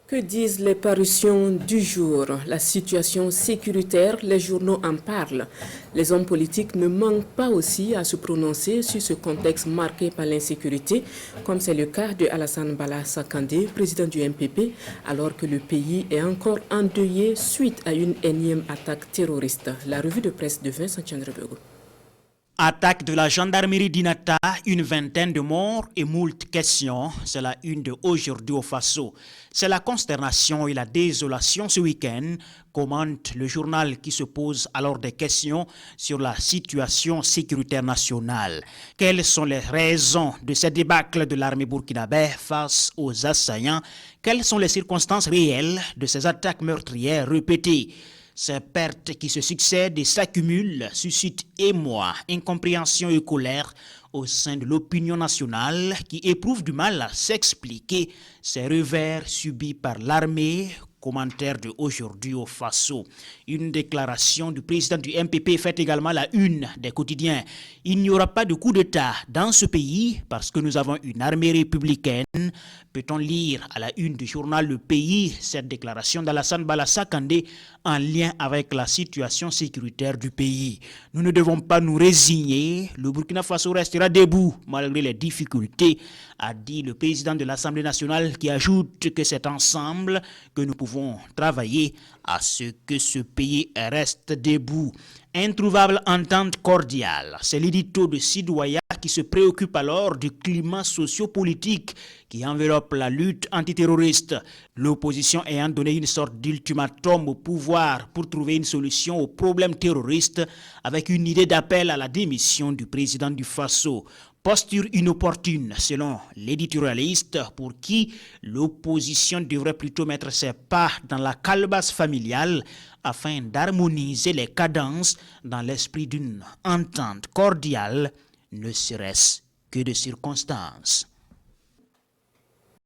Que disent les parutions du jour? La situation sécuritaire, les journaux en parlent. Les hommes politiques ne manquent pas aussi à se prononcer sur ce contexte marqué par l'insécurité, comme c'est le cas de Alassane Bala Sakandé, président du MPP, alors que le pays est encore endeuillé suite à une énième attaque terroriste. La revue de presse de Vincent Tiandrebego. Attaque de la gendarmerie d'Inata, une vingtaine de morts et moult questions. C'est la une de aujourd'hui au Faso. C'est la consternation et la désolation ce week-end, commente le journal qui se pose alors des questions sur la situation sécuritaire nationale. Quelles sont les raisons de cette débâcle de l'armée burkinabé face aux assaillants? Quelles sont les circonstances réelles de ces attaques meurtrières répétées? Ces pertes qui se succèdent et s'accumulent suscitent émoi, incompréhension et colère au sein de l'opinion nationale qui éprouve du mal à s'expliquer ces revers subis par l'armée. Commentaire de aujourd'hui au Faso. Une déclaration du président du MPP fait également la une des quotidiens. Il n'y aura pas de coup d'État dans ce pays parce que nous avons une armée républicaine. Peut-on lire à la une du journal Le Pays cette déclaration d'Alassane Bala Sakandé en lien avec la situation sécuritaire du pays? Nous ne devons pas nous résigner. Le Burkina Faso restera debout malgré les difficultés, a dit le président de l'Assemblée nationale, qui ajoute que c'est ensemble que nous pouvons travailler à ce que ce pays reste debout. Introuvable entente cordiale, c'est l'édito de Sidouaya qui se préoccupe alors du climat sociopolitique qui enveloppe la lutte antiterroriste. L'opposition ayant donné une sorte d'ultimatum au pouvoir pour trouver une solution aux problèmes terroristes avec une idée d'appel à la démission du président du Faso. Posture inopportune selon l'éditorialiste pour qui l'opposition devrait plutôt mettre ses pas dans la calebasse familiale afin d'harmoniser les cadences dans l'esprit d'une entente cordiale, ne serait-ce que de circonstance.